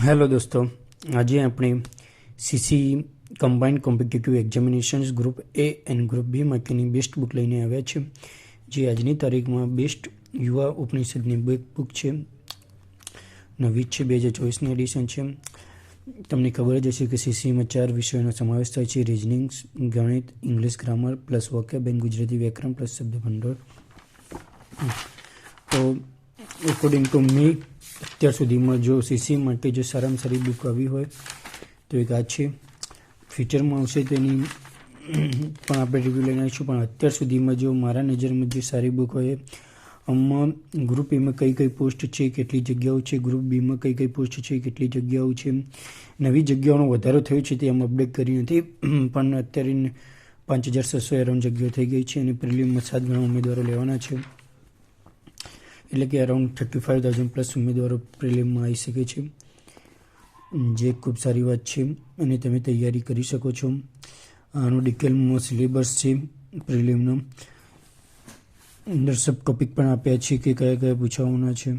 Hello દોસ્તો, આજે આપણે CC combined competitive examinations group A and group B માટેની બેસ્ટ બુક લઈને આવ્યા છે, જે આજની તારીખમાં બેસ્ટ યુવા ઉપનિષદની બુક છે. નવી છે, 2024ની એડિશન છે. તમને ખબર જ હશે કે સીસીમાં 4 વિષયોનો સમાવેશ થાય છે: રીઝનિંગ, ગણિત, English grammar plus vocab and Gujarati વ્યાકરણ પ્લસ શબ્દ ભંડોળ. તો એકોર્ડિંગ ટુ મી, અત્યાર સુધીમાં જો સીસી માટે જો સારામાં સારી બુક આવી હોય તો એક આ છે. ફ્યુચરમાં આવશે તેની પણ આપણે રિવ્યૂ લઈને આવીશું, પણ અત્યાર સુધીમાં જો મારા નજરમાં જે સારી બુક હોય, આમાં ગ્રુપ એમાં કઈ કઈ પોસ્ટ છે, કેટલી જગ્યાઓ છે, ગ્રુપ બીમાં કઈ કઈ પોસ્ટ છે, કેટલી જગ્યાઓ છે, નવી જગ્યાઓનો વધારો થયો છે તે આમ અપડેટ કરી નથી, પણ અત્યારે 5600 અરાઉન્ડ જગ્યાઓ થઈ ગઈ છે અને પ્રિલિમમાં 7 ગણા ઉમેદવારો લેવાના છે. એટલે કે અરાઉન્ડ 35,000 પ્લસ ઉમેદવારો પ્રિલિમમાં આવી શકે છે, જે ખૂબ સારી વાત છે અને તમે તૈયારી કરી શકો છો. આનો ડિટેલમાં સિલેબસ છે પ્રિલિમનો. અંદર સબ ટોપિક પણ આપ્યા છે કે કયા કયા પૂછાવાના છે.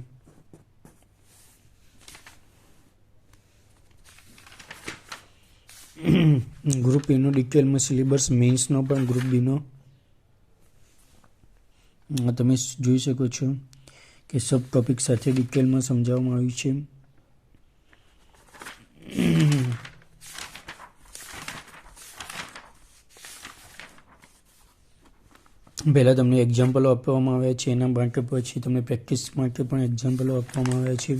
ગ્રુપ એનો ડિટેલમાં સિલેબસ, મેન્સનો પણ ગ્રુપ બીનો તમે જોઈ શકો છો કે સબ ટોપિક સાથે ડિટેલમાં સમજાવવામાં આવ્યું છે. પહેલાં તમને એક્ઝામ્પલો આપવામાં આવ્યા છે, એના માટે પછી તમને પ્રેક્ટિસ માટે પણ એક્ઝામ્પલો આપવામાં આવ્યા છે.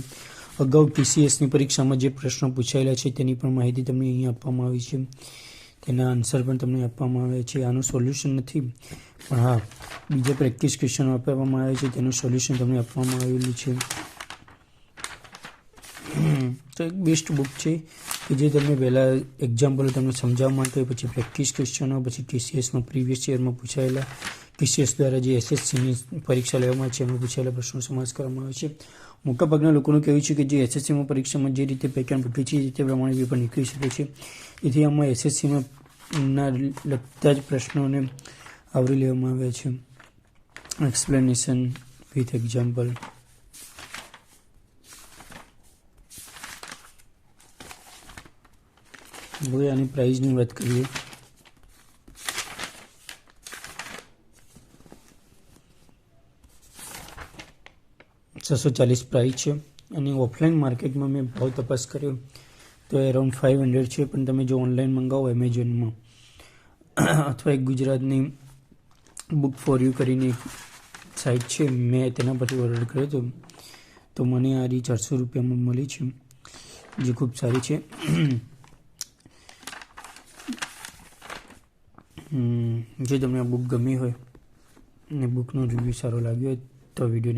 અગાઉ TCSની પરીક્ષામાં જે પ્રશ્નો પૂછાયેલા છે તેની પણ માહિતી તમને અહીં આપવામાં આવી છે, તેના આન્સર પણ તમને આપવામાં આવ્યા છે. આનું સોલ્યુશન નથી, પણ હા, બીજા પ્રેક્ટિસ ક્વેશ્ચનો આપવામાં આવ્યા છે તેનું સોલ્યુશન તમને આપવામાં આવેલું છે. તો એક બેસ્ટ બુક છે કે જે તમને પહેલાં એક્ઝામ્પલ તમને સમજાવવા માટે, પછી પ્રેક્ટિસ ક્વેશ્ચનો, પછી TCSમાં પ્રીવિયસ યરમાં પૂછાયેલા, TCS દ્વારા જે SSCની પરીક્ષા લેવામાં છે એમાં પૂછાયેલા પ્રશ્નો સમાવેશ કરવામાં આવે છે. મોટાભાગના લોકોનું કહેવું છે કે જે SSCમાં પરીક્ષામાં જે રીતે પેટર્ન પૂછી છે તે પ્રમાણે પેપર નીકળી શકે છે. તેથી આમાં SSCમાં ના લગતા જ પ્રશ્નોને આવરી લેવામાં આવ્યા છે. Explanation with example. હવે આની પ્રાઇઝની વાત કરીએ. $640 પ્રાઇસ છે અને ઓફલાઈન માર્કેટમાં મેં ભાવ તપાસ કર્યો તો અરાઉન્ડ 500 છે, પણ તમે જો ઓનલાઈન મંગાવો એમેઝોનમાં અથવા એક ગુજરાતની બુક ફોર યુ કરીને સાઇટ છે, મેં તેના પરથી ઓર્ડર કર્યો હતો તો મને આ ₹400 મળી છે, જે ખૂબ સારી છે. જો તમને આ બુક ગમી હોય અને બુકનો રિવ્યૂ સારો લાગ્યો હોય તો વિડીયોને